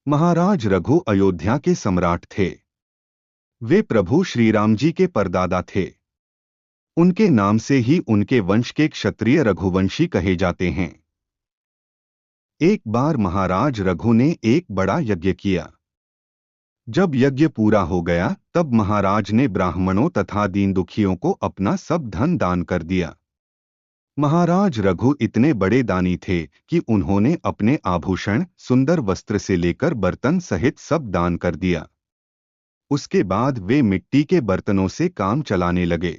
महाराज रघु अयोध्या के सम्राट थे। वे प्रभु श्री राम जी के परदादा थे। उनके नाम से ही उनके वंश के क्षत्रिय रघुवंशी कहे जाते हैं। एक बार महाराज रघु ने एक बड़ा यज्ञ किया। जब यज्ञ पूरा हो गया तब महाराज ने ब्राह्मणों तथा दीन दुखियों को अपना सब धन दान कर दिया। महाराज रघु इतने बड़े दानी थे कि उन्होंने अपने आभूषण, सुंदर वस्त्र से लेकर बर्तन सहित सब दान कर दिया। उसके बाद वे मिट्टी के बर्तनों से काम चलाने लगे।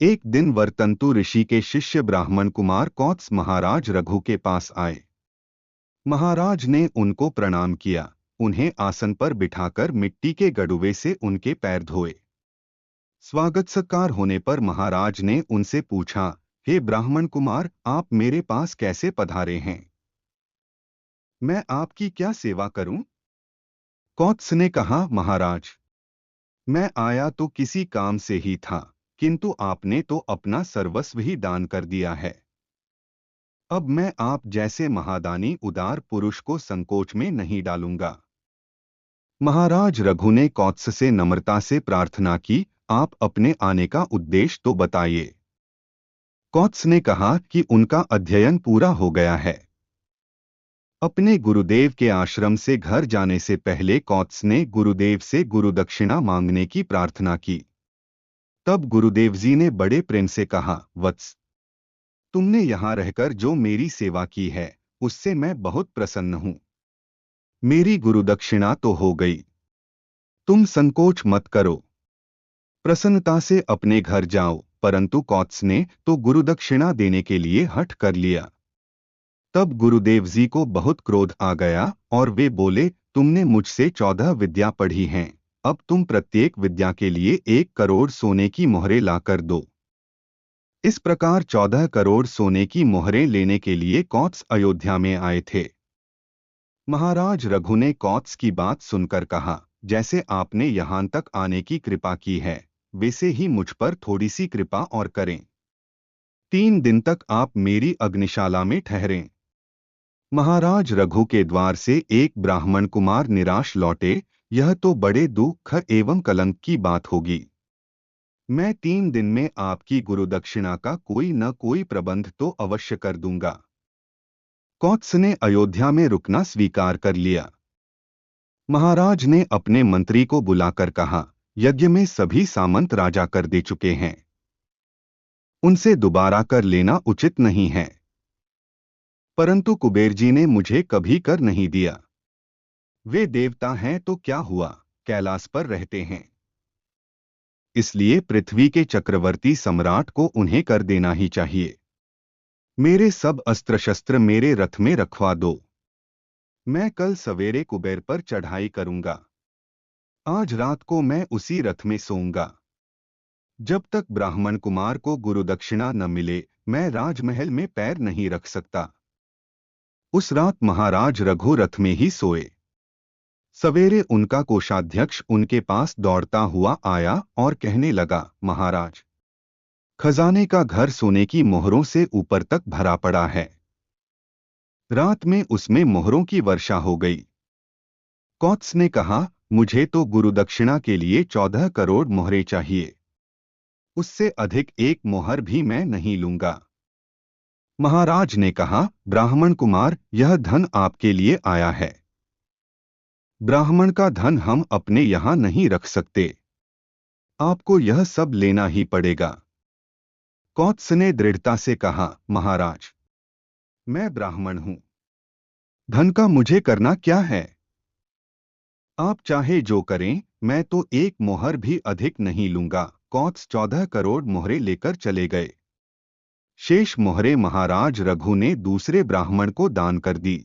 एक दिन वर्तंतु ऋषि के शिष्य ब्राह्मण कुमार कौत्स महाराज रघु के पास आए। महाराज ने उनको प्रणाम किया, उन्हें आसन पर बिठाकर मिट्टी के गड़ुवे से उनके पैर धोए। स्वागत सत्कार होने पर महाराज ने उनसे पूछा, हे ब्राह्मण कुमार, आप मेरे पास कैसे पधारे हैं? मैं आपकी क्या सेवा करूं? कौत्स ने कहा, महाराज, मैं आया तो किसी काम से ही था, किंतु आपने तो अपना सर्वस्व ही दान कर दिया है। अब मैं आप जैसे महादानी उदार पुरुष को संकोच में नहीं डालूंगा। महाराज रघु ने कौत्स से नम्रता से प्रार्थना की, आप अपने आने का उद्देश्य तो बताइए। कौत्स ने कहा कि उनका अध्ययन पूरा हो गया है। अपने गुरुदेव के आश्रम से घर जाने से पहले कौत्स ने गुरुदेव से गुरुदक्षिणा मांगने की प्रार्थना की। तब गुरुदेव जी ने बड़े प्रेम से कहा, वत्स, तुमने यहाँ रहकर जो मेरी सेवा की है उससे मैं बहुत प्रसन्न हूँ। मेरी गुरुदक्षिणा तो हो गई, तुम संकोच मत करो, प्रसन्नता से अपने घर जाओ। परंतु कौत्स ने तो गुरुदक्षिणा देने के लिए हठ कर लिया। तब गुरुदेव जी को बहुत क्रोध आ गया और वे बोले, तुमने मुझसे 14 विद्या पढ़ी हैं, अब तुम प्रत्येक विद्या के लिए 1 करोड़ सोने की मोहरें लाकर दो। इस प्रकार 14 करोड़ सोने की मोहरें लेने के लिए कौत्स अयोध्या में आए थे। महाराज रघु ने कौत्स की बात सुनकर कहा, जैसे आपने यहाँ तक आने की कृपा की है, वैसे ही मुझ पर थोड़ी सी कृपा और करें। 3 दिन तक आप मेरी अग्निशाला में ठहरें। महाराज रघु के द्वार से एक ब्राह्मण कुमार निराश लौटे। यह तो बड़े दुख एवं कलंक की बात होगी। मैं 3 दिन में आपकी गुरुदक्षिणा का कोई न कोई प्रबंध तो अवश्य कर दूंगा। कौत्स ने अयोध्या में रुकना स्वीकार कर लिया। महाराज ने अपने मंत्री को बुलाकर कहा, यज्ञ में सभी सामंत राजा कर दे चुके हैं, उनसे दोबारा कर लेना उचित नहीं है। परंतु कुबेर जी ने मुझे कभी कर नहीं दिया। वे देवता हैं तो क्या हुआ, कैलाश पर रहते हैं, इसलिए पृथ्वी के चक्रवर्ती सम्राट को उन्हें कर देना ही चाहिए। मेरे सब अस्त्र शस्त्र मेरे रथ में रखवा दो। मैं कल सवेरे कुबेर पर चढ़ाई करूंगा। आज रात को मैं उसी रथ में सोऊंगा। जब तक ब्राह्मण कुमार को गुरुदक्षिणा न मिले मैं राजमहल में पैर नहीं रख सकता। उस रात महाराज रघु रथ में ही सोए। सवेरे उनका कोषाध्यक्ष उनके पास दौड़ता हुआ आया और कहने लगा, महाराज, खजाने का घर सोने की मोहरों से ऊपर तक भरा पड़ा है। रात में उसमें मोहरों की वर्षा हो गई। कौत्स ने कहा, मुझे तो गुरुदक्षिणा के लिए 14 करोड़ मोहरें चाहिए, उससे अधिक 1 मोहर भी मैं नहीं लूंगा। महाराज ने कहा, ब्राह्मण कुमार, यह धन आपके लिए आया है। ब्राह्मण का धन हम अपने यहाँ नहीं रख सकते, आपको यह सब लेना ही पड़ेगा। कौत्स ने दृढ़ता से कहा, महाराज, मैं ब्राह्मण हूं, धन का मुझे करना क्या है? आप चाहे जो करें, मैं तो 1 मोहर भी अधिक नहीं लूंगा। कौत्स 14 करोड़ मोहरें लेकर चले गए। शेष मोहरें महाराज रघु ने दूसरे ब्राह्मण को दान कर दी।